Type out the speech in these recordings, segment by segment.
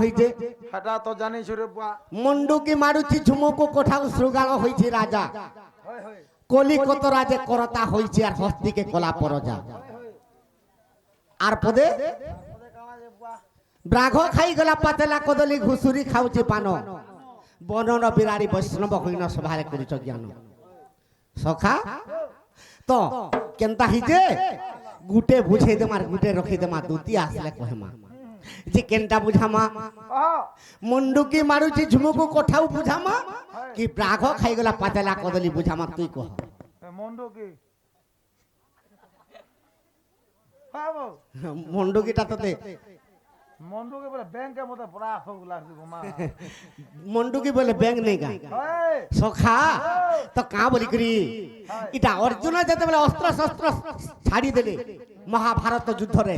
হইছে সেটা তো জানিস রে বা মন্ডুকি মারুছি ঝুমুকু কোঠাও শৃগাল হইছে রাজা কলিকত রাজে করতা হইছে আর হস্তিকে কলা পরজা আর পদে ব্রাঘ খাই গলা পাতেলা কদলি ঘুষুরি খাউছি পান বনন বিরাড়ি বৈষ্ণব হইন সভারে করিছ জ্ঞান সখা তো কেনতা হইছে গুটে বুঝাই দেমার গুটে রখি দেমা দুতি আসলে কহেমা যে কেনটা বুঝামা মন্ডুকি মারুছি ঝুমুকু কোঠাও বুঝামা কি ব্রাঘ খাই গলা পাতেলা কদলি বুঝামা তুই কহ মন্ডুকি মন্ডুকিটা তোতে মন্ডুকি বলে ব্যাংকের মধ্যে পড়া হোক লাগছে গোমা মন্ডুকি বলে ব্যাংক নেই গা সখা তো কা বলি করি এটা অর্জুন যেতে বলে অস্ত্র শস্ত্র ছাড়ি দেলে মহাভারত যুদ্ধরে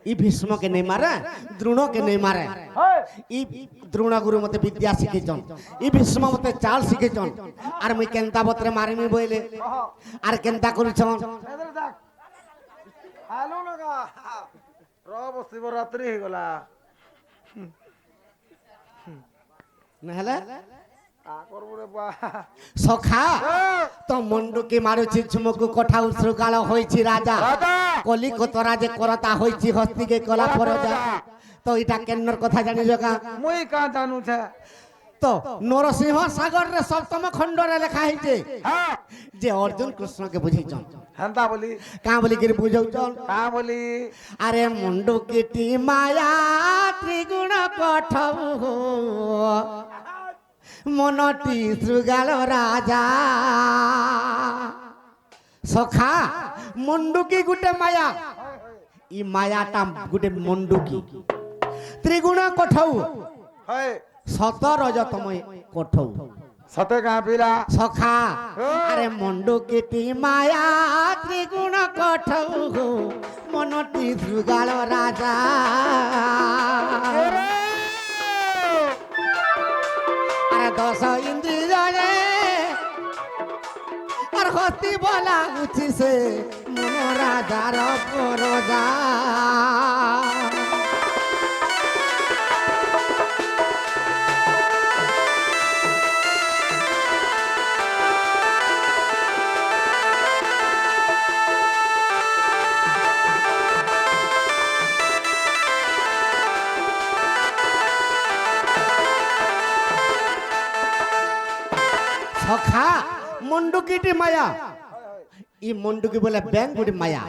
ই ভীষ্মকে নেই মারে দ্রোণকে নেই মারে ই দ্রোণ গুরু মতে বিদ্যা শিখেছন ই ভীষ্ম মতে চাল শিখেছন আর মুই কেনতা বতরে মারিমি বইলে আর কেনতা করিছন আলো লগা রব শিবরাত্রি হয়ে গলা নহলে করবো রে বা সখা তো মন্ডুকি মারুছি ঝুমুকু কোঠা উৎসুকাল হয়েছি রাজা কলিকত রাজে করতা হয়েছি হস্তিকে কলা পরজা তো এটা কেন্নর কথা জানিছ কা মুই কা জানু ছে তো নরসিংহ সাগর রে সপ্তম খণ্ডরে লেখা হইছে যে অর্জুন কৃষ্ণকে বুঝাইছন হেন্তা বলি কা বলি কি বুঝাউছন কা বলি আরে মন্ডুকিটি মায়া ত্রিগুণ কঠৌ মনটি শৃগাল রাজা সখা মন্ডুকি গুটে মায়া ই মায়াটা গুটে মন্ডুকি ত্রিগুণ কঠৌ হয় শত রজতময় কঠৌ সতে কা পিলা সখা আরে মন্ডুকিটি মায়া ত্রিগুণ কঠৌ মনটি শৃগাল রাজা আরে দশ ইন্দ্রিয়ে আর হস্তি বলা উঠিছে মন রাজার পরজা সখা মন্ডুকিটি মায়া ই মন্ডুকি বলে ব্যাং গুটি মায়া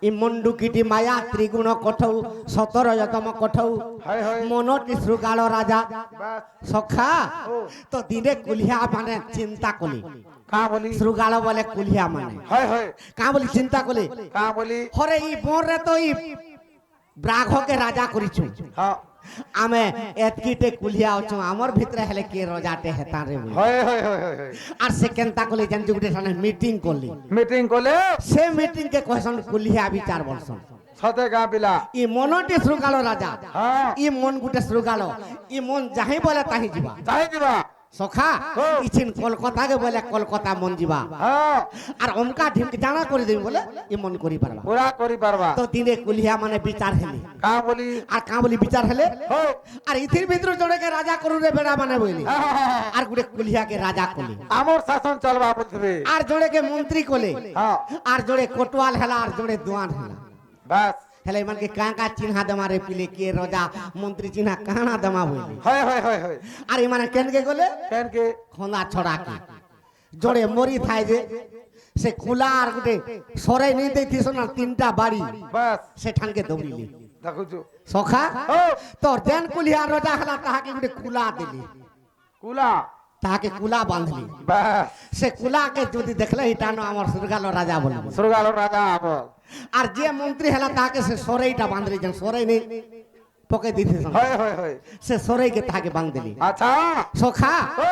ই মন্ডুকিটি মায়া ত্রিগুণ কঠৌ 17তম কঠৌ মনটি শৃগাল রাজা সখা তো দিনে কুলিয়া মানে চিন্তা কলি কা বলি শৃগাল বলে কুলিয়া মানে হয় হয় কা বলি চিন্তা কলি কা বলি হরে ই বোরে তো ই ব্রাঘকে রাজা করিছু হ্যাঁ আমি এতকিটে কুলিয়া অছ আমার ভিতরে হেলে কে রজাতে হেতা রে হয় হয় হয় হয় আর সে কেনতা কলি জানজু গুটে সামনে মিটিং করলি মিটিং করলে সে মিটিং কে কহসন কুলিয়া বিচার বলসন সতে কা পিলা ই মনটি শৃগাল রাজা হ্যাঁ ই মন গুটে শৃগাল ই মন যাহি বলে তাহি ଯିବା তাই দিবা সখা ইছিন কলকাতা কে বলে কলকাতা মন ଯିବା হ্যাঁ আর অমকা ঢিমকে জানা করে দেবি বলে ই মন করি পারবা পুরা করি পারবা তো দিনে কুলিয়া মানে বিচার হেলি কা বলি আর কা বলি বিচার হেলে হো আর ইথির ভিতর জড়কে রাজা করু রে বেড়া মানে বইলি আর গুটে কুলিয়াকে রাজা কলি আমর শাসন চলবা বলছিবে আর জড়কে মন্ত্রী কলে হ্যাঁ আর জড়ে কোটওয়াল হেলা আর জড়ে দুয়ান হেলা বাস হেলে মানে কা কা চিহ্না দেমারে পিলে কে রাজা মন্ত্রী চিহ্না কানা দেমা বইলি হয় হয় হয় হয় আর মানে কেনকে গলে কেন কে খন্দা ছড়া কে জড়ে মরি থাই যে সে কুলা আর গুটে সরাই নেই দেখিস না তিনটা বাড়ি বাস সে ঠানকে দৌড়িলি দেখুছু সখা হো তোর দেন কুলিয়া রাজা হেলা তাহাকে গুটে কুলা দিলি কুলা তাহাকে কুলা বাঁধলি বাস সে কুলাকে যদি দেখলে এটা না আমার শৃগাল রাজা বলবো সুরগাল রাজা বল আর যে মন্ত্রী হেলা তাহাকে সে সরাইটা বাঁধলি যেন সরাই নেই পকে দিছিস হয় হয় হয় সে সরাইকে তাহাকে বাঁধলি আচ্ছা সখা হো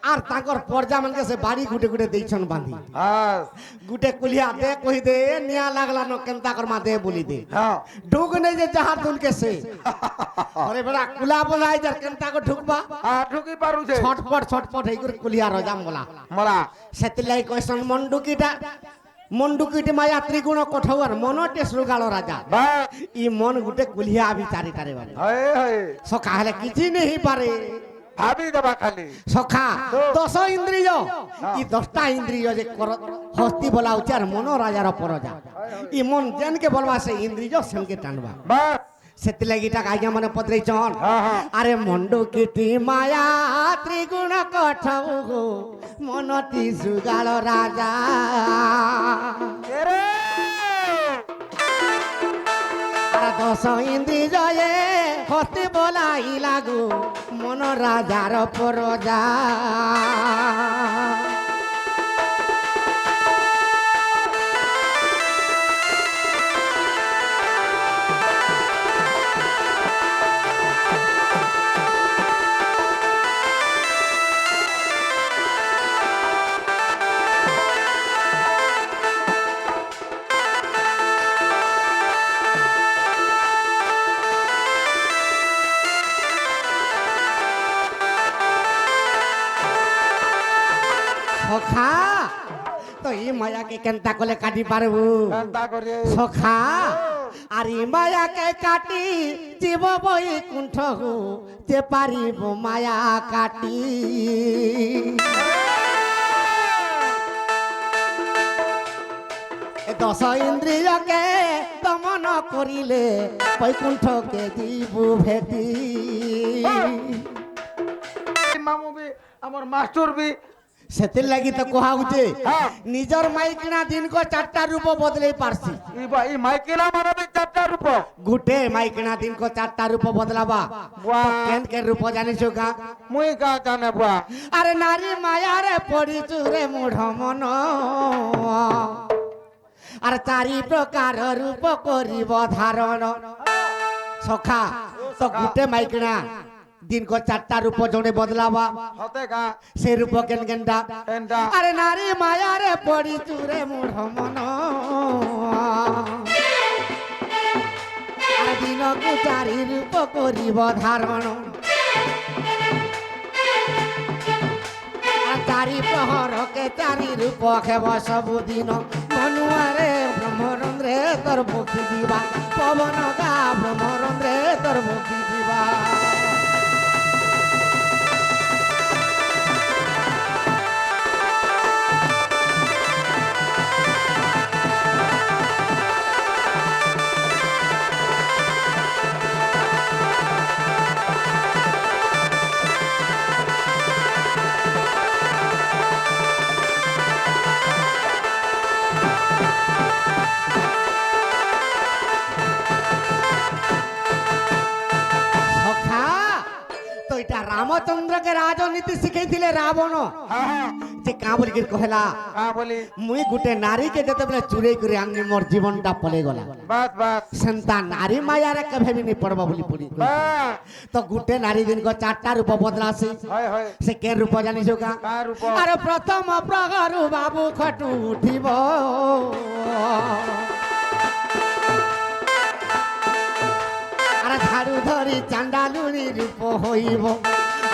আর তাঙ্কর পর্যা মানকে সে বাড়ি গুটে গুটে দেইছন বাঁধি বাস গুটে কুলিয়া দে কই দে নিয়া লাগলা ন কেনতা কর মা দে বলি দে হ্যাঁ ঢুক নেই যে জাহাজ দুনকে সে আরে বড়া কুলা বলাই যার কেনতা কো ঢুকবা ঢুকি পারুছে ছটপট ছটপট হেই করে কুলিয়া রজাম বলা মলা সেতিলাই কইছন মন্ডুকিটা মন্ডুকিটি মায়া ত্রিগুণ কঠোর মনটে শৃগাল রাজা বাস ই মন গুটে কুলিয়া বিচারিটারে বাবা হয়ে হয়ে সখা হলে কিছু নেই পারে ভাবি দেবা খালি সখা 10 ইন্দ্রিয় ই 10টা ইন্দ্রিয় যে হস্তি বলা হচ্ছে আর মন রাজার পরজা ই মন যেনকে বলবা সে ইন্দ্রিয় সেনকে টানবা বাস ସେଥିଲାଗି ଟା ଆଜ୍ଞା ମାନେ ପଚରେଇଛନ୍ হ্যাঁ হ্যাঁ ଆରେ ମଣ୍ଡୁ କିଟି ମାୟା ତ୍ରିଗୁଣ କଠଉ ମନଟି ସୁଗାଳ ରାଜା এরে ଆରେ 10 ଇନ୍ଦ୍ରି ଜଏ ହସ୍ତି ବୋলাই ଲାଗୁ ମନ ରାଜାର ପରଜା সখা তো ই মায়াকে কেনতা কলে কাটি পারবু কান্তা করে সখা আর ই মায়াকে কাটি জীব বই কুণ্ঠ যে পারিব মায়া কাটি এ 10 ইন্দ্রিয়কে দমন করিলে বৈকুণ্ঠকে জীবু ভেটি মামু বি আমার মাস্টার বি সেতির লাগি তো কোহা হচ্ছে হ্যাঁ। নিজর মাইকিনা দিনক 4টা রূপ বদলাই পারছি ই মাইকেলা মানবে 4টা রূপ গুটে মাইকিনা দিনক 4টা রূপ বদলাবা বাহ। কেন কে রূপ জানিছো কা মুই কা জানে বুয়া আরে নারী মায়ারে পড়িছু রে মূঢ় মন আর 4 প্রকার রূপ করিব ধারণ সখা তো গুটে মাইকিনা দিনক 4টা রূপ জনে বদলাবা হতে কা সে রূপ কেন কেনটা এন্ডা আরে নারী মায়ারে পড়িছু রে মূঢ় মন আর দিনকু 4 রূপ করিব ধারণ আর 4 প্রহরকে 4 রূপ খেব ସବୁদিନ মনুয়ারে ব্রহ্মরন্ধ্রে তোর মুখি দিবা পবন গা ব্রহ্মরন্ধ্রে তোর মুখি দিবা সখা তো এটা রামচন্দ্রকে রাজনীতি শিখাইছিলে রাবণ হ্যাঁ হ্যাঁ যে কা বলি কহেলা কা বলি মুই গুটে নারীকে যেতেবেলে চুরেই করে আনি মোর জীবনটা পলে গলা বাস বাস সেন্তা নারী মায়ারে কেভে বি নি পড়বা বলি পড়ি বাস তো গুটে নারী দিনক 4টা রূপ বদলাছে হয় হয় সে কে রূপ জানিছো কা কা রূপ আর প্রথম প্রহরু বাবু খটু উঠিব আর ঝাড়ু ধরি চান্ডালুনি রূপ হইব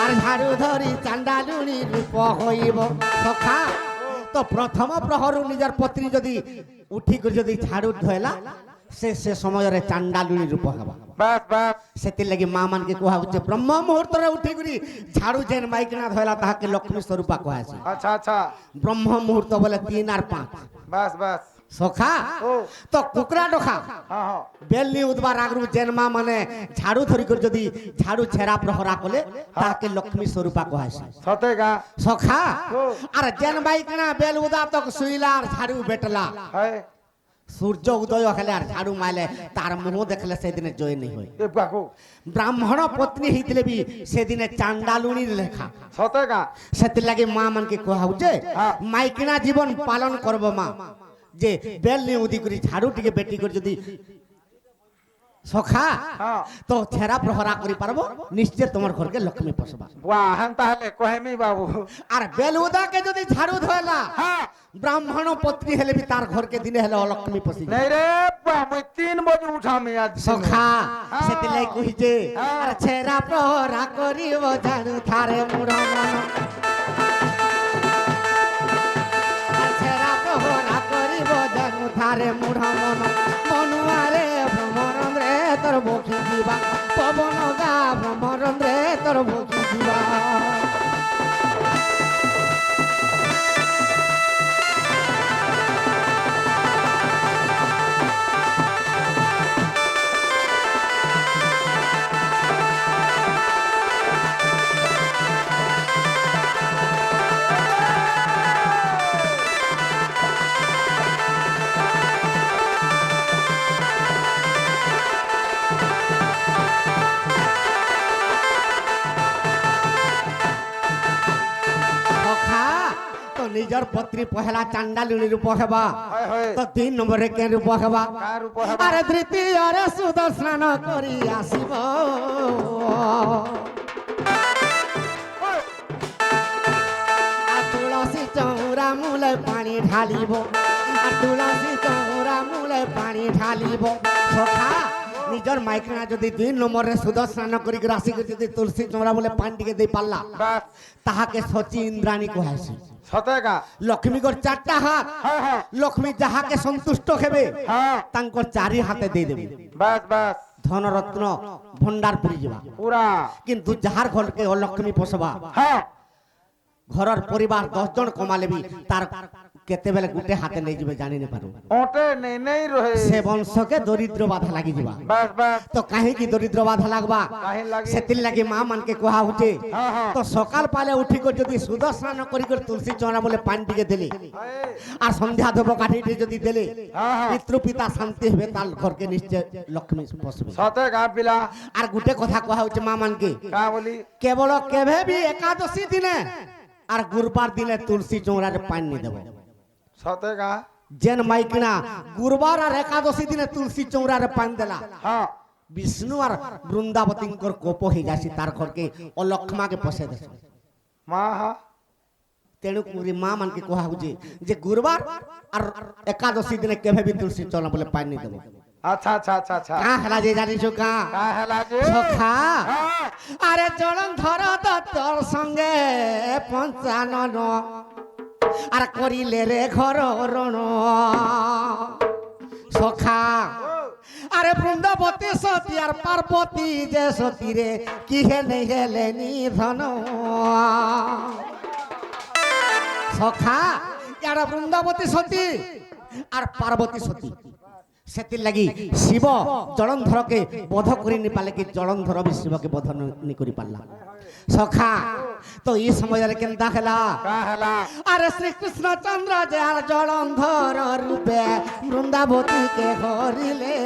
আর ঝাড়ু ধরি চান্ডালুনি রূপ হইব সখা তো প্রথম প্রহরু নিজের পত্নী যদি উঠি করে যদি ঝাড়ু ধইলা সে সময়ের চান্ডালুনি রূপ হবা বাস বাস সেতির লাগি মা মানকে কুহা হচ্ছে ব্রহ্ম মুহূর্তরে উঠি করি ঝাড়ু যেন মাইকিনা ধইলা তাহাকে লক্ষ্মী স্বরূপা কুহাছে আচ্ছা আচ্ছা ব্রহ্ম মুহূর্ত বলে 3 আর 5 বাস বাস সখা ও তো কুকরা ডোখা হ্যাঁ হ্যাঁ বেলনি উদবার আগরু জেনমা মানে ঝাড়ু ধরি করে যদি ঝাড়ু ছেড়া প্রহরা কলে তাহাকে লক্ষ্মী স্বরূপা কুহাছে সতে কা সখা ও। আর জেন বাইকনা বেল উদা তক শুইলা আর ঝাড়ু বেটলা হয় সূর্য উদয় হলে আর ঝাড়ু মাইলে তার মুহ দেখলে সেদিনে জয় নেই হয় এ বাকু ব্রাহ্মণ পত্নী হইলে বি সেদিনে চান্ডালুনির লেখা সতে কা সেতির লাগি মা মানকে কুহা হচ্ছে হ্যাঁ। মাইকিনা জীবন পালন করব মা যে বেল নি উদি করি ঝাড়ু টিকে বেটি করে যদি সখা হ্যাঁ তো ছেড়া প্রহরা করি পারবো নিশ্চয় তোমার ঘরকে লক্ষ্মী পশবা বুয়া হান তাহলে কহেমি বাবু আর বেলুদাকে যদি ঝাড়ু ধরলা হ্যাঁ ব্রাহ্মণ পত্নী হেলে বি তার ঘরকে দিনে হেলে অলক্ষ্মী পশি নাই রে বুয়া মুই 3 বজে উঠামি আজ সখা হ্যাঁ। সেতিলাই কহিছে হ্যাঁ। আর ছেড়া প্রহরা করিব ঝাড়ু থারে মুড় মন আর ছেড়া প্রহরা করিব ମନୁଆରେ ମୁଢ଼ ମନ ମନୁଆରେ ଭ୍ରମରରେ ତୋର ବଖି ଯିବା ପବନ ଗା ଭ୍ରମରରେ ତୋର ବଖି ଯିବା নিজর পত্নী পহেলা চান্ডালুনি রূপ হেবা তো 3 নম্বরে কে রূপ হেবা আরে তৃতীয়রে সুদর্শন করি আসিব তুলসী চৌরা মূলে পানি ঢালিব তুলসী চৌরা মূলে পানি ঢালিব সখা নিজর মাইকনা যদি 2 নম্বরে সুদর্শন করি রাশি যদি তুলসী চৌরা মূলে পানি টিকে দেই পারলা তাহাকে সচি ইন্দ্রাণী কহাইছে সতেকা লক্ষ্মীকর 4টা হাত লক্ষ্মী যাহাকে সন্তুষ্ট হেবে তাঙ্কর 4 হাতে দেই দেবে বাস বাস ধনরত্ন ভণ্ডার পুরি যাবা পুরা কিন্তু যাহার ঘরকে অলক্ষ্মী পোষবা ঘরর পরিবার 10 জন কমালে বি তার কেতেবেলে গুটে হাতে নেই যাবে জানি না পারো ওটে নেই নেই রহে সে বংশকে দরিদ্র বাধা লাগি যাবা বাস বাস তো কাহে কি দরিদ্র বাধা লাগবা কাহে লাগি সেতিল লাগি মা মানকে কোহা হচ্ছে তো সকাল পালে উঠি কর যদি সুদর্শন করি কর তুলসী চৌরা বলে পানি টিকে দিলে আর সন্ধ্যা ধূপ কাঠিটি যদি দিলে পিতৃ পিতা শান্তি হবে তার ঘরকে নিশ্চয় লক্ষ্মী বসবে সতেকা পিলা আর গুটে কথা কোহা হচ্ছে মা মানকে কা বলি কেবল কেভে বি একাদশী দিনে আর গুরবার দিনে তুলসী চৌরারে পানি দেব সতেকা যেন মাইকিনা গুরবার আর একাদশী দিনে তুলসী চৌরারে পানি দেলা বিষ্ণু আর বৃন্দাবতীঙ্কর কোপ হয়ে যাচ্ছে তার ঘরকে অলক্ষ্মাকে পশে দেশ মা তেণু করে মা মানকে কোহা হচ্ছে যে গুরবার আর একাদশী দিনে কেভে বি তুলসী চৌরা বলে পানি দেব আচ্ছা আচ্ছা আচ্ছা আচ্ছা কা হেলা যে জানিছো কা কা হেলা যে সখা আরে জলন্ধর দত্তর সঙ্গে পঞ্চানন আর করিলে রে ঘর রণ সখা আরে বৃন্দাবতী সতী আর পার্বতী যে সতী রে কি হেলে হেলে নিধন সখা যারা বৃন্দাবতী সতী আর পার্বতী সতী সেতির লাগি শিব জলন্ধরকে বধ করি নি পালে কি জলন্ধর বি শিবকে বধ নি করি পারলা সখা তো এই সময়ের কেনতা হেলা আরে শ্রীকৃষ্ণ চন্দ্র যে আর জলন্ধর রূপে বৃন্দাবতীকে হরিলে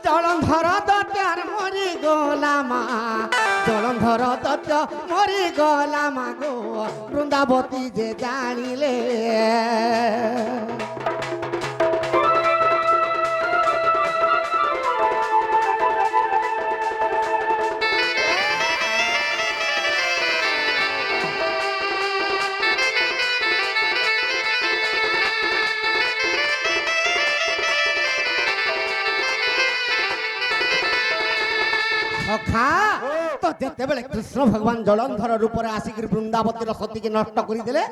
জলন্ধর দত্ত আর মরি গোলামা জলন্ধর দত্ত মরি গোলামা গো বৃন্দাবতী যে জানিলে সখা তো যেতেবেলে কৃষ্ণ ভগবান জলন্ধর রূপরে আসিকি বৃন্দাবতীর সতীকে নষ্ট করে দিলে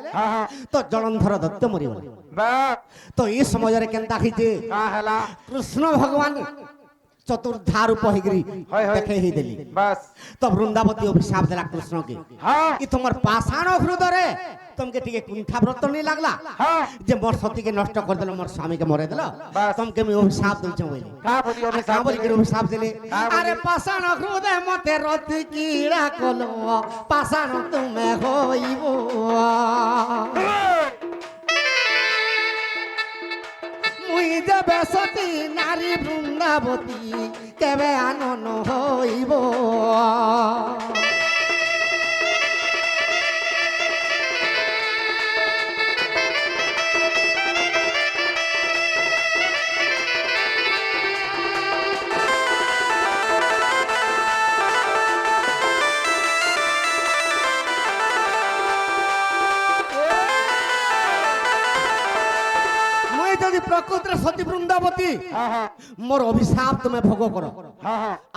তো জলন্ধর দত্ত মরিগলে তো এই সময়ের কেনতা হইছে কৃষ্ণ ভগবান চতুর্ধা রূপ হইগরি দেখে হি দেলি তো বৃন্দাবতী অভিশাপ দেলা কৃষ্ণকে ই তোমার পাষাণ হৃদরে তোমাকে টিকে কুণ্ঠাব্রত নি লাগলা যে মোর সতীকে নষ্ট করে দিল মোর স্বামীকে মরে দিল তোমাকে আমি অভিশাপ দউছ বলি কা বলি কি অভিশাপ দিলে আরে পাষাণ হৃদয় মতে রতি কিড়া কল পাষাণ তুমি হইব মুই যাবে সতী নারী বৃন্দাবতী কেবে আনন হইব প্রকৃতির সতী বৃন্দাবতী মোর অভিশাপ তুমি ভোগ করো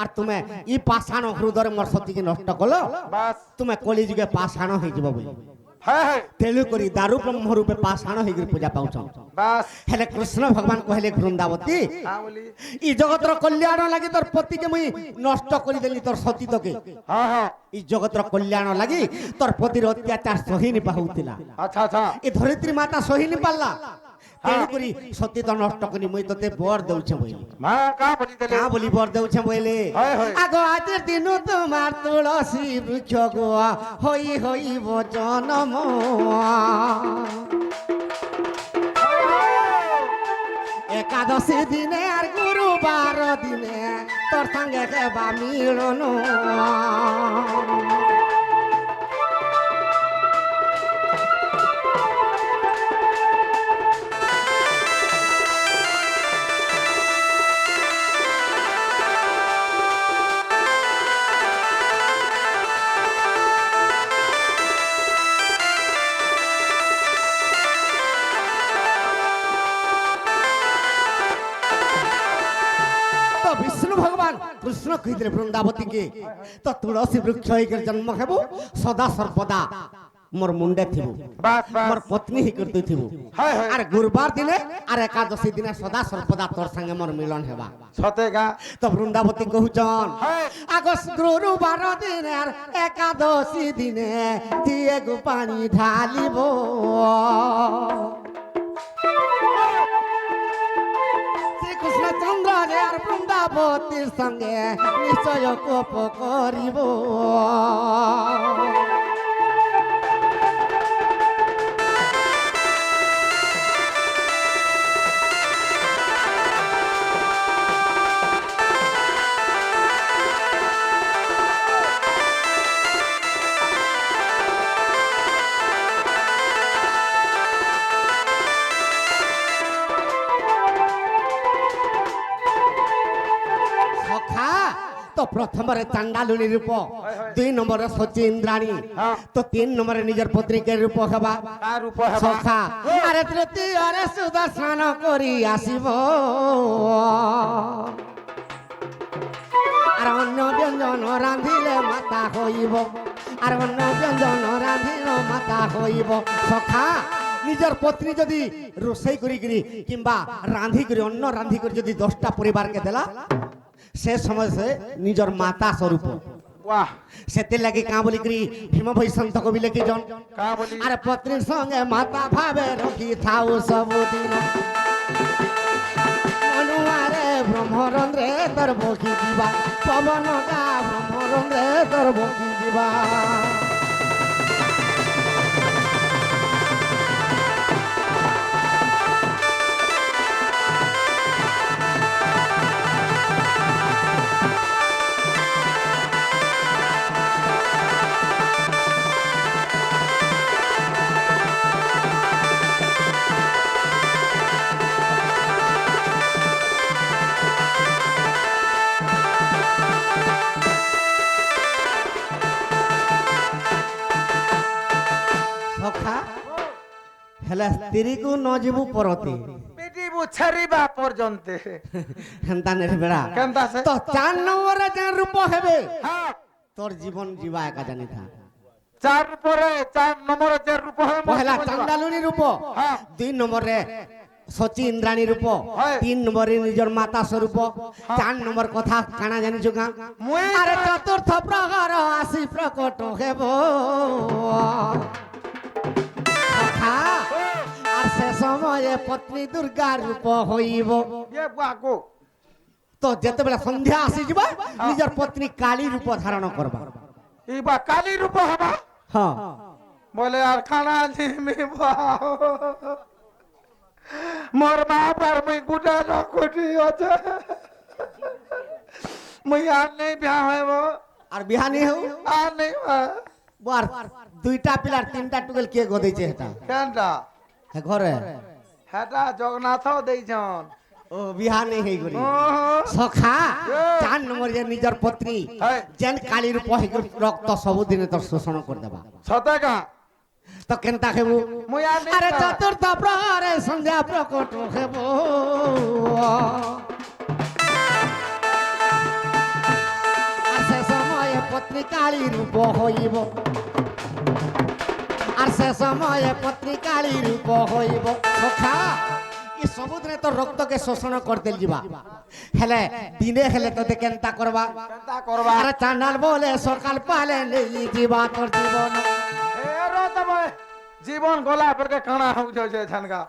আর তুমি ই পাষাণ হৃদয় মোর সতীকে নষ্ট কল তুমি কলিযুগে পাষাণ হয়ে যাব বলি হ্যাঁ হ্যাঁ তেলু করি দারু ব্রহ্ম রূপে পাষাণ হয়ে পূজা পাউছন বাস হেলে কৃষ্ণ ভগবান কহিলে বৃন্দাবতী হ্যাঁ বলি ই জগতর কল্যাণ লাগি তোর পতিকে মুই নষ্ট করে দেলি তোর সতীতকে হ্যাঁ হ্যাঁ ই জগতর কল্যাণ লাগি তোর পতির অত্যাচার সহিনি পাহুতিলা আচ্ছা আচ্ছা এ ধরিত্রী মাতা সহিনি পারলা তেলু করি সতী তো নষ্ট করি মুই তোতে বর দেউছে বইলি মা কা বলি দেলে কা বলি বর দেউছে বইলে হয়, হয়। আগো আজের দিন তোমার তুলসী বৃক্ষ গোয়া হই হইব জনম একাদশী দিনে আর গুরুবার দিনে তোর সঙ্গে কেবা মিলন তো বিষ্ণু ভগবান কৃষ্ণ কহিলে বৃন্দাবতী কে তো তুলসী বৃক্ষ হইকে জন্ম হেব সদা সর্বদা মোর মুন্ডে থিব বাস বাস মোর পত্নী হিকর তুই থিব হয়, হয়। আর গুরুবার দিনে আর একাদশী দিনে সদা সর্বদা তোর সঙ্গে মোর মিলন হেবা সতে গা তো বৃন্দাবতী কহুচন হয়। আগস্ট গুরুবার দিনে আর একাদশী দিনে দিয়ে গো পানি ঢালিব শ্রীকৃষ্ণ চন্দ্র আর বৃন্দাবতীর সঙ্গে নিশ্চয় কোপ করিব সখা তো প্রথমরে চান্ডালুনি রূপ দুই নম্বরে সচিন্দ্রাণী হ্যাঁ। তো তিন নম্বরে নিজের পত্রিকের রূপ হবা তার উপর হেবা সখা আরে তৃতীয়রে সুদর্শন করি আসিব আর অন্য ব্যঞ্জন রাঁধিলে মাতা হইব আর অন্য ব্যঞ্জন রাঁধিলে মাতা হইব সখা নিজের পত্নী যদি রোষেই করি কিংবা রাঁধি করে অন্য রাঁধি করে যদি 10টা পরিবারকে দেলা সে সময় সে নিজের মাতা স্বরূপ বাহ সেতে লাগি কাঁ বলি করি ভীম বৈসন্ত কবি লিখিজন কা বলি আরে পত্নীর সঙ্গে মাতা ভাবে রখি থাও সবদিন মনুয়ারে ব্রহ্মরন্ধ্রে তোর বকি দিবা পবন গা ব্রহ্মরন্ধ্রে তোর বকি দিবা সখা হেলে স্ত্রীକୁ ନ ଯିବୁ ପରତି পিটি বুছারিবা পর্যন্ত হেন্তা নেরে বেড়া কেনতা সে তো 4 নম্বরে যে রূপ হেবে হ্যাঁ তোর জীবন জীবা একা জানি থা চার উপরে 4 নম্বরে যে রূপ হবে পহেলা চান্ডালুনি রূপ হ্যাঁ। 2 নম্বরে সচি ইন্দ্রাণী রূপ হয়। 3 নম্বরে নিজর মাতা স্বরূপ 4 নম্বর কথা কানা জানিছো গা মুই আরে চতুর্থ প্রহর আসি প্রকট হেব সখা আর সে সময়ে পত্নী দুর্গা রূপ হইব ইয়ে বাকো তো যেতেবেলে সন্ধ্যা আসি যা নিজর পত্নী কালী রূপ ধারণ করবা ইবা কালী রূপ হবা হ্যাঁ বলে আর খানা নিমিব মোর মা পার মুই গুটা ন কোটি আছে মুই আর নেই বিয়া হইব আর বিহানি হও আর নেই বার 2টা পিলার 3টা টুকেল কে গদেছে হেটা কেনটা হে ঘরে হেটা জগন্নাথ দেইছন ও বিহানি হেই গরি ওহো। সখা 4 নম্বর যে নিজর পত্নী হয়। যেন কালী রূপ হেই রক্ত ସବୁদিনে তোর শোষণ করে দেবা সতে কা তো কেনতা হেবু মুই আর নেই আরে চতুর্থ প্রহরে সন্ধ্যা প্রকট হেব আর সে সময়ে পত্নী কালী রূপ হইব আর সে সময়ে পত্রিকালী রূপ হইব সখা ই ସବୁଦିନେ তো রক্তকে শোষণ করতে ଯିବା হেলে দিনে হেলে তোতে কেনতা করবা কেনতা করবা আরে চান্ডাল বলে সকাল পালে নেই ଯିବା তোর জীবন এ রো তবে জীবন গলা পরকে কানা হউ যে ছানকা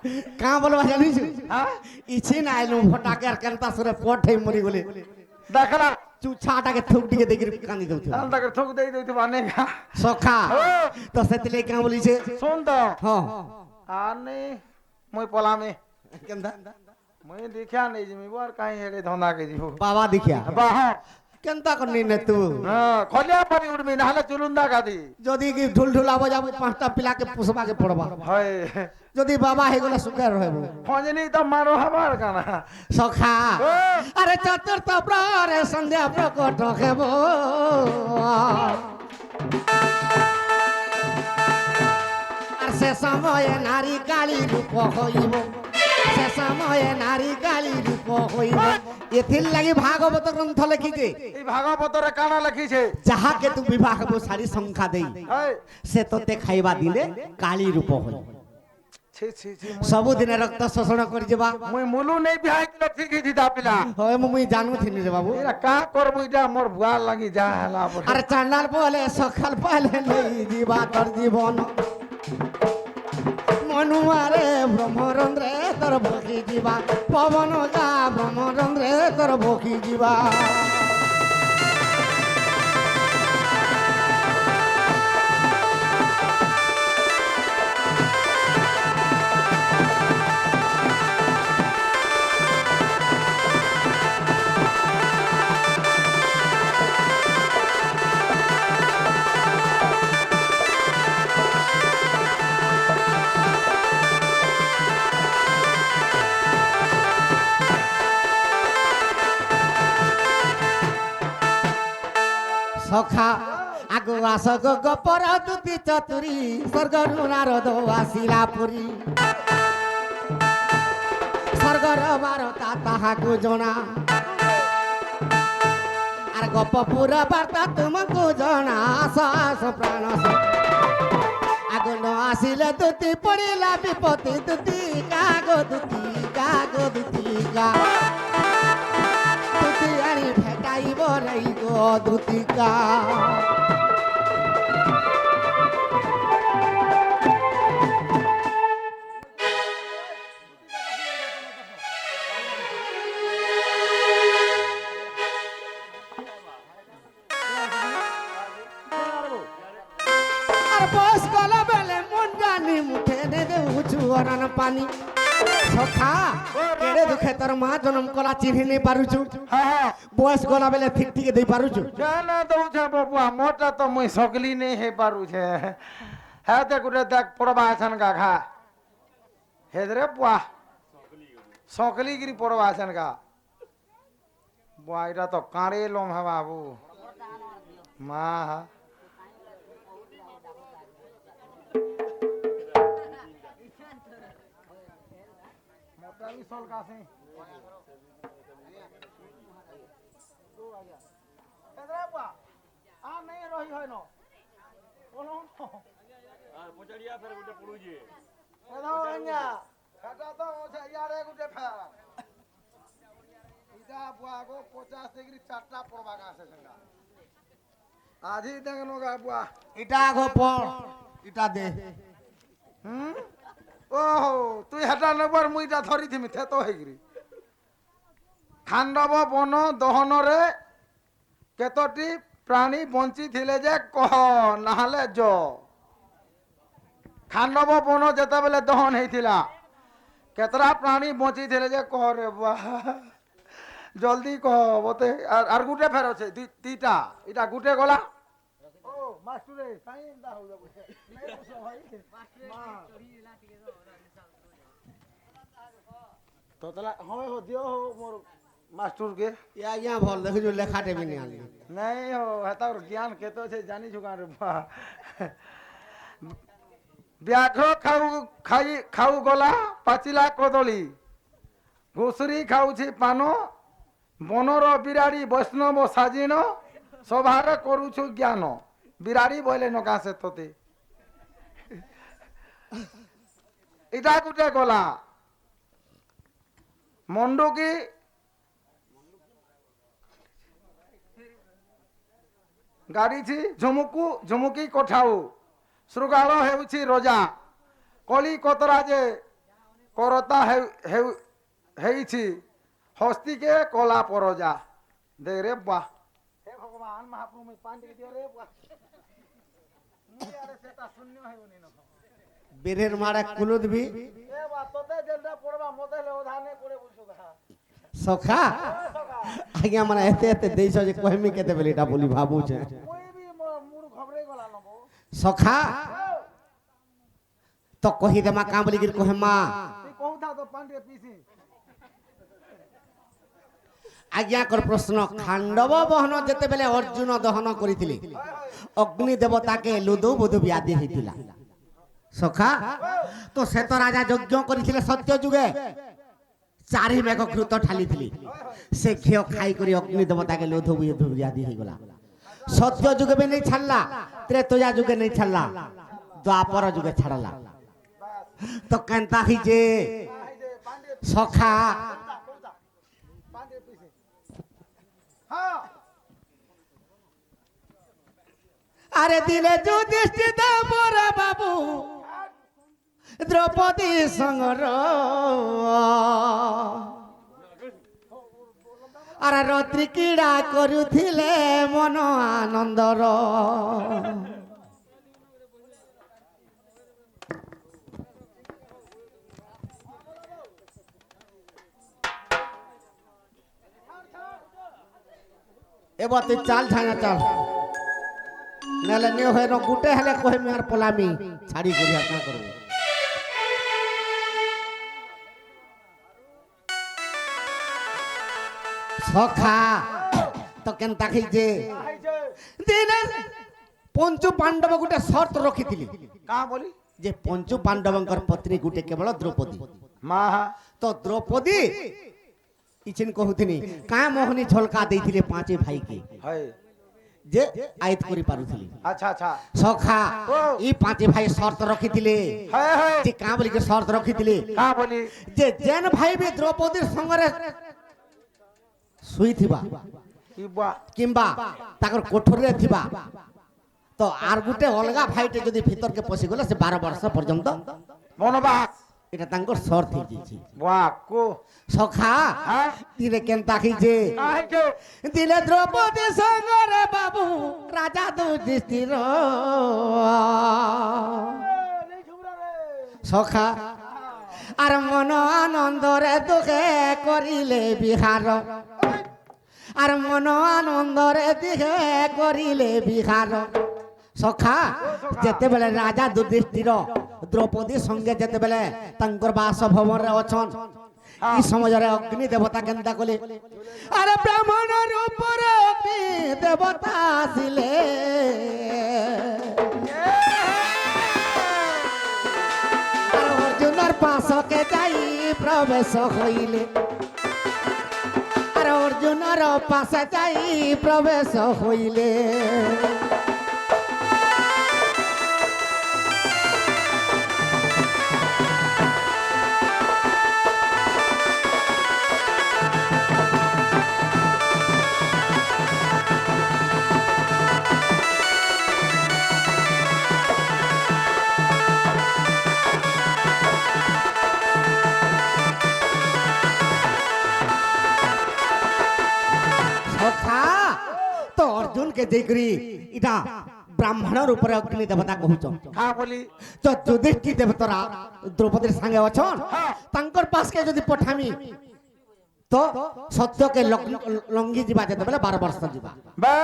কাঁ বলবা জানিস হ্যাঁ ইছি না আইলু ফটাকে আর কেনতা সুরে পঠে মরি গলে দেখলা চুছাটাকে থুক দিয়ে দেখি কান্দি দউছ তাকে ঠক দেই দেই বানেগা সখা তো সেতলে কাঁ বলিছে শুন তো হ্যাঁ আনে মই পলামে কেনতা মই দেখিয়া নেই জিমি বার কাই হেড়ে ধন্দা কে জিবো বাবা দেখিয়া বাহ কেনতা করনি নে তু হ্যাঁ খলিয়া পানি উঠবি নাহলে চুলুন্দা গাদি যদি কি ঢুল ঢুলা বজাবো পাঁচটা পিলাকে পুষবাকে পড়বা হয় যদি বাবা হয়ে গেলে সুখে রহব খঞ্জনি তো মারো হবার কানা সখা আরে চতুর্থ প্রহরে সন্ধ্যা প্রকট হেব আর সে সময়ে নারী কালী রূপ হইব সে সময়ে নারী কালী রূপ হইব এথির লাগি ভাগবত গ্রন্থ লিখিছে এই ভাগবতরে কানা লিখিছে যাহাকে তু বিবাহ সারি সংখ্যা দেই হয় সে তোতে খাইবা দিলে কালী রূপ হই ছি ছি ছি ସବୁଦିନେ ରକ୍ତ ଶୋଷଣ କରି ଯିବା মুই মুলু নেই বিহাই দিলে ঠিক দিদা পিলা হয় মুই জানুথিনি রে বাবু এরা কা করবো এটা মোর বুয়া লাগি যা হেলা পরে আরে চান্ডাল বলে সকাল পালে নেই ଯିବା তোর জীবন মনুয়ারে ব্রহ্মরন্দ্রে তোর বকি ଯିବା পবন গা ব্রহ্মরন্দ্রে তোর বকি ଯିବା সখা আগু আস গপর দুতি চতুরি স্বর্গরু নারদ আসিলা পুরী স্বর্গর বারতা তাহাকু জনা আর গপপুর বার্তা তুমকু জনা আস প্রাণ আগু ন আসিলে দুতি পড়িলা বিপত্তি দুতি কাগো দুতি কাগো দুতি গা দুতি আনি ভেটাইব রই গো দুতিকা আর বস গলা বেলে মন জানি মুঠে দে দেউছু অরন পানি সখা কেড়ে দুঃখে তোর মা জনম কলা চিহ্নি নেই পারুছু হ্যাঁ হ্যাঁ বয়স গলা বেলে ঠিক ঠিক দেই পারুছু জানা দউছে বাবুয়া মোটা তো মুই সকলি নেই হে পারুছে হ্যাঁ দেখ গুটে দেখ পড়বা আছেন গা খা হেদরে বুয়া সকলি গিরি পড়বা আছেন গা বুয়া এটা তো কাঁড়ে লম হ্যাঁ বাবু মা মোটা भी सोल का से এদরে বুয়া আ নাই রহি হয় ন বলো আর পচাড়িয়া ফের গোটে পড়ুছে এদো আইয়া কাটা তো আছে ইয়ারে গুটে ফের ইদা বুয়া গো 50 ডিগ্রি চারটা পড়বা গাছে সঙ্গা আজি দেখনো গা বুয়া এটা গো পড় এটা দে হুম ওহো তুই হেটা নেবার মুইটা ধরি থিমি থে তো হইগরি খান্ডব বন দহনরে কেতটি প্রাণী বঞ্চি থিলে যে কহ নাহলে জ খান্ডব বন যেতবেলে দহন হইতিলা কেতরা প্রাণী বঞ্চি থিলে যে কহ রে বাহ জলদি কহ বতে আর গুটে ফের আছে দুইটা এটা গুটে গলা ও মাস্টুরে সাইন দা হই যাবে নাই বসো ভাই তো তাহলে হয় হো দিও হো মোর মাস্টুর কে ইয়া ইয়া ভাল দেখু লেখাটে বিনি আলি নাই হো হেতার জ্ঞান কেতো আছে জানি छु রে বা ব্যাঘ্র খাউ গলা পাচিলা কদলী ঘুষুরি খাউছি পান বনর বিরাড়ি বৈষ্ণব সাজিন সভারে করুছু জ্ঞান বিরাড়ি বলে নকাশে তোতে এটা গুটে গলা মন্ডকি ଗାଡ଼ିଛି ଝୁମୁକି କଠାଉ ଶୃଗାଳ ହେଉଛି ରଜା କଲିକତରା ଯେ କରତା ହେଇଛି ହସ୍ତିକେ କଲା ପରଜା ଦେଖରେ ବା ହେ ଭଗବାନ ମହାପ୍ରଭୁ ପାଣି ଟିକେ ଦିଅ ରେ ବା ନିଆରେ ସେଟା ଶୂନ୍ୟ ହେଉନି ନ বীরের মারা কুলুদ ভি এ বা তোতে যেটা পড়বা মতে লে ওধানে পড়ে বুঝছো গা সখা আজ্ঞা মানে এতে এতে দেইছ যে কহিমি কেতে বেলি এটা বলি ভাবুছে কই বি মুড় ঘবরে গলা নবো সখা তো কহি দেমা কাম বলি গির কহেমা তুই কহুথা তো পানি ଟିକେ পিছি আজ্ঞা কর প্রশ্ন খাণ্ডব বহন যেতেবেলে অর্জুন দহন করিছিলি অগ্নি দেবতাকে লুদু বুধু ব্যাধি হইতিলা সখা তো সে তো রাজা যজ্ঞ করিছিলে সত্য যুগে চারি মেঘ ঘৃত ঠালিছিলি সে ঘিও খাই করি অগ্নি দেবতাকে লুধু বুধু ব্যাধি হইগলা সত্য যুগে বি নেই ছাড়লা ত্রেতয়া যুগে নেই ছাড়লা দ্বাপর যুগে ছাড়লা তো কেনতা হইছে সখা আরে দিলে যুধিষ্ঠি মোর বাবু দ্রৌপদী সঙ্গর আর রাত্রি ক্রীড়া করুଥିଲେ মন আনন্দর এবার তুই চাল ছায়া চাল নালে নে হয় না গুটে হলে কহিমি আর পলামি ছাড়ি করি আর না করব সখা তো কেনতা খাইছে দিনে পঞ্চু পাণ্ডব গুটে শর্ত রখিছিলি কা বলি যে পঞ্চু পাণ্ডবঙ্কর পত্নী গুটে কেবল দ্রৌপদী মা তো দ্রৌপদী ইছিন কহুথিনি কা মোহনী ঝলকা দেইছিলে পাঁচে ভাইকে হয় যে আয়ত করি পারুছিলি আচ্ছা আচ্ছা সখা ই পাঁচে ভাই শর্ত রখিଥିଲେ হয় হয় যে কা বলি শর্ত রখিଥିଲେ কা বলি যে যেন ভাই বি দ্রৌপদীর সঙ্গে শুইথিবা কি বা কিংবা তাকর কোঠরে থিবা তো আর গুটে অলগা ভাইটে যদি ভিতরকে পশি গলে সে 12 বর্ষ পর্যন্ত বনবাস এটা তাঙ্কর শর্ত হয়ে যাইছে বাহ কো সখা হ্যাঁ দিলে কেনতা খাইছে কাহিকে দিলে দ্রৌপদী সঙ্গরে বাবু রাজা যুধিষ্ঠির সখা আর মন আনন্দরে দুঃখে করিলে বিহার আর মন আনন্দরে দিঘে করিলে বিহার সখা যেতেবেলে রাজা যুধিষ্ঠির দ্রৌপদী সঙ্গে যেতেবেলে তাঙ্কর বাসভবনে অছন এই সময়ের অগ্নি দেবতা কেনতা কলে আরে ব্রাহ্মণের উপরে অগ্নি দেবতা আসিলে আর অর্জুনের পাশকে যাই প্রবেশ হইলে আর অর্জুনের পাশে যাই প্রবেশ হইলে তো অর্জুনকে যেইকরি এটা ব্রাহ্মণের উপরে অগ্নি দেবতা কহুছ কা বলি তো যুধিষ্ঠি দেবতরা দ্রৌপদীর সঙ্গে অছন তাঙ্কর পাশকে যদি পঠামি তো সত্যকে লঙ্ঘি যা যেতেবেলে 12 বর্ষ যা বা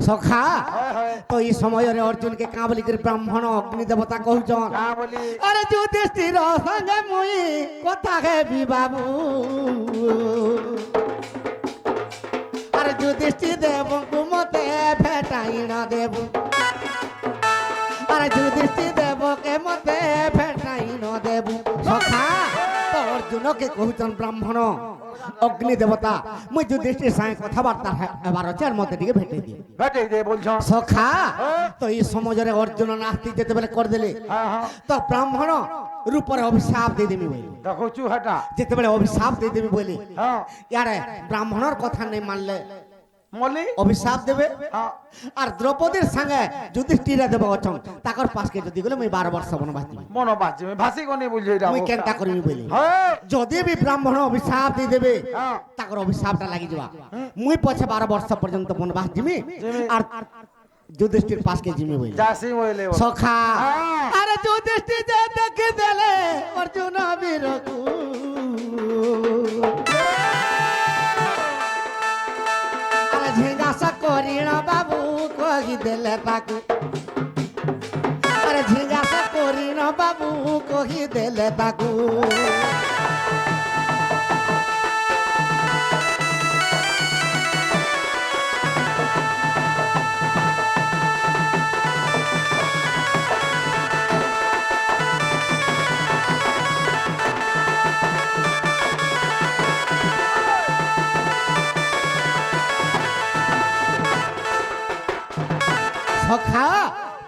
সখা হয় হয় তো এই সময়ের অর্জুনকে কা বলি করে ব্রাহ্মণ অগ্নি দেবতা কহুছন কা বলি আরে যুধিষ্ঠির সঙ্গে মুই কথা হেবি বাবু আর যুধিষ্ঠির দেবଙ୍କୁ মতে ভেটাই না দেব আর যুধিষ্ঠির দেবকে মতে ভেটাই না দেব সখা তো অর্জুন কে কহুছন ব্রাহ্মণ অগ্নি দেবতা মুই যুধিষ্ঠির সাথে কথাবার্তা হেবার আছে আর মতে টিকে ভেটে দি ভেটে দে বলছ সখা তো এই সমাজরে অর্জুন নাস্তি যেতে বেলে করে দেলে হ্যাঁ হ্যাঁ তো ব্রাহ্মণ রূপরে অভিশাপ দিয়ে দেবি বলি দেখুছু হেটা যেতেবেলে অভিশাপ দিয়ে দেবি বলি হ্যাঁ ইয়ারে ব্রাহ্মণর কথা নেই মানলে মলি অভিশাপ দেবে হ্যাঁ আর দ্রৌপদীর সঙ্গে যুধিষ্ঠিরে দেব অচন তাকর পাশকে যদি গেলে মুই 12 বর্ষ বনবাস দিবি মন বাজে ভাসি কোনি বুঝে এটা মুই কেনটা করিবি বলি হ্যাঁ যদি বি ব্রাহ্মণ অভিশাপ দিয়ে দেবে হ্যাঁ তাকর অভিশাপটা লাগি যাবা মুই পছে 12 বর্ষ পর্যন্ত বনবাস দিবি জিমি। আর যুধিষ্ঠির পাশকে জিমি বলি যাসি বলে সখা হ্যাঁ। আরে যুধিষ্ঠির যে দেখে দেলে অর্জুন বীরকু আরে ঝিঙ্গাসা করিণ বাবু কহি দেলে তাকু আরে ঝিঙ্গাসা করিণ বাবু কহি দেলে তাকু সখা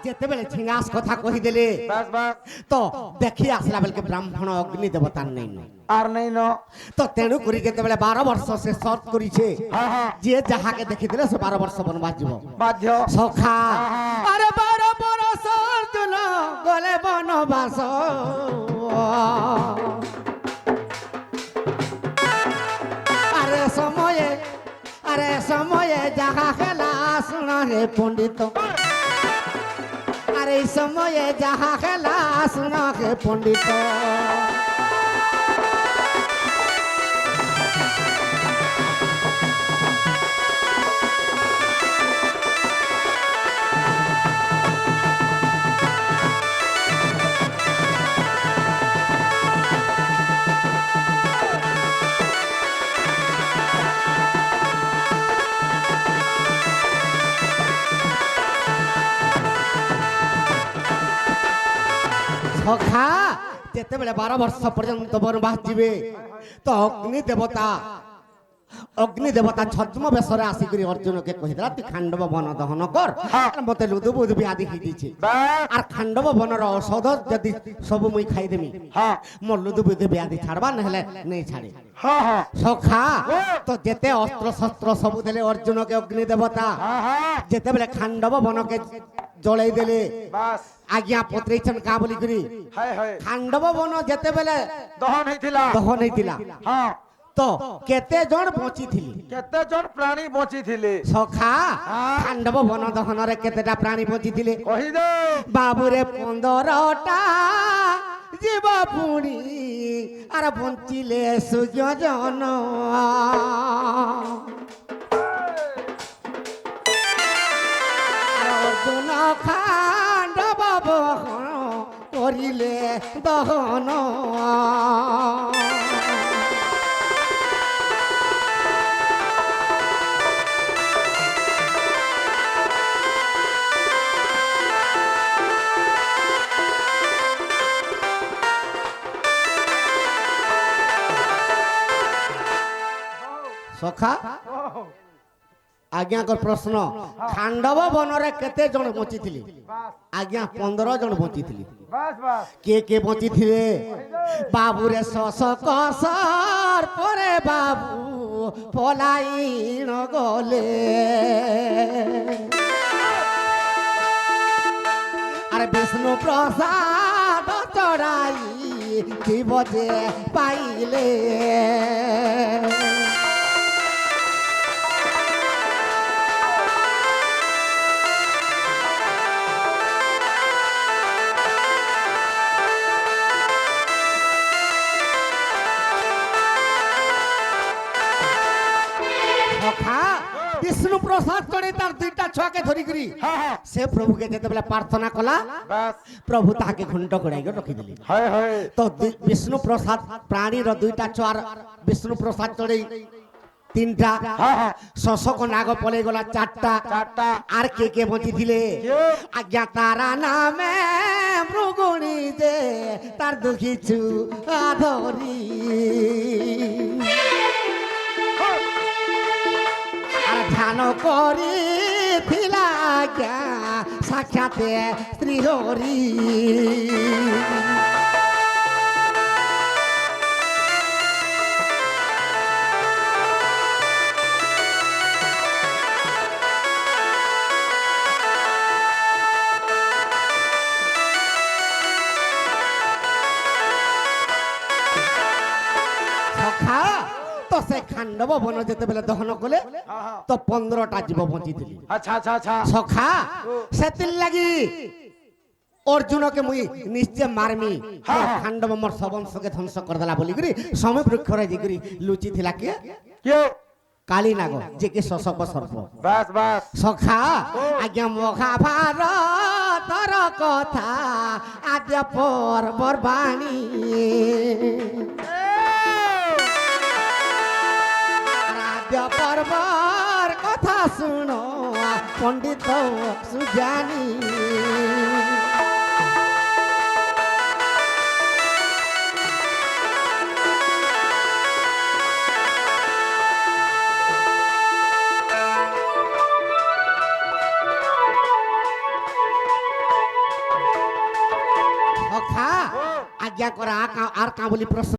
যেতেবেলে ঝিঙ্গাস কথা কহিদেলে বাস বাস তো দেখি আসলা বেলকে ব্রাহ্মণ অগ্নি দেবতার নেই ন আর নেই ন তো তেণু করি যেতেবেলে 12 বর্ষ সে শর্ত করিছে হ্যাঁ হ্যাঁ যে যাহাকে দেখিদেলে সে 12 বর্ষ বনবাস যাব বাধ্য সখা হ্যাঁ। আরে 12 বর্ষ অর্জুন গলে বনবাস আরে সময়ে যাহা খেলা শুনা হে পণ্ডিত আরে এই সময়ে যাহা খেলা শুনা হে পণ্ডিত সখা যেতেবেলে 12 বর্ষ পর্যন্ত বনবাস যাবে তো অগ্নি দেবতা ছদ্ম বেশরে আসিকি অর্জুনকে কহিদেলা তুই খাণ্ডব বন দহন কর মতে লুদু বুধ ব্যাধি হয়েছে বাস আর খাণ্ডব বনর ঔষধ যদি সবু মুই খাইদেমি হ্যাঁ মোর লুদু বুধ ব্যাধি ছাড়বা নহলে নেই ছাড়ে হ্যাঁ হ্যাঁ সখা তো যেতে অস্ত্র শস্ত্র সবু দেলে অর্জুনকে অগ্নি দেবতা হ্যাঁ হ্যাঁ যেতেবেলে খাণ্ডব বনকে জলাই দেলে বাস আজ্ঞা পত্রেইছন কা বলি করি হায় হায় খাণ্ডব বন যেতেবেলে দহন হইছিলা দহন হইতিলা হ্যাঁ তো কেতে জন বଞ୍ଚିଥିଲି কেতে জন প্রাণী বଞ୍ଚିଥିଲେ সখা হ্যাঁ। খাণ্ডব বন দহନରେ কেতেটা প্রাণী বଞ୍ଚିଥିଲେ কহি দে বাবুরে 15টা জীব পুଣି আর বଞ୍ଚିলে সুযোজন আর অর্জুন খাণ্ডব বহন করিলে দহন সখা আজ্ঞাকর প্রশ্ন খাণ্ডব বনরে কেতে জন বଞ୍ଚିଥିଲେ আজ্ঞা 15 জন বଞ୍ଚିଥିଲେ বাস বাস কে বଞ୍ଚିଥିଲେ বাবুরে শশ কসর পরে বাবু পলাইন গলে আরে বিষ্ণু প্রসাদ চড়াই জীব যে পাইলে বিষ্ণু প্রসাদ করে তার 2টা ছুয়াকে ধরি করি হ্যাঁ হ্যাঁ সে প্রভুকে যেতেবেলে প্রার্থনা কলা বাস প্রভু তাকে ঘণ্ট করাই রখিদেলি হায় হায় তো বিষ্ণু প্রসাদ প্রাণীর 2টা ছুয়ার বিষ্ণু প্রসাদ চড়াই তিনটা হ্যাঁ হ্যাঁ শশক নাগ পলে গলা চারটা চারটা আর কে বঞ্চিছিলে কেউ? আজ্ঞা তারা নামে মৃগুণী যে তার দুঃখিছু আধরি আর ধ্যান করি থিলা আজ্ঞা সাক্ষাতে শ্রী হরি সখা তো সে খান্ডব বন যেতেবেলে দহন কলে হ্যাঁ হ্যাঁ তো 15টা জীব বঞ্চিଥିଲି আচ্ছা আচ্ছা আচ্ছা সখা সেতির লাগি অর্জুনকে মুই নিশ্চয় মারমি হ্যাঁ, হ্যাঁ। খান্ডব মোর সবংশকে ধ্বংস করদেলা বলিকরি সময় বৃক্ষরে জিগরি লুচি থিলা কে কেউ? কালী নাগ যে কি শশক সর্প বাস বাস সখা আজ্ঞা মহাভারতর কথা আদ্য পর্বর বাণী আদ্য পর্বর কথা শুনো পণ্ডিত সুজানি সখা আজ্ঞা করা আর কা বলি প্রশ্ন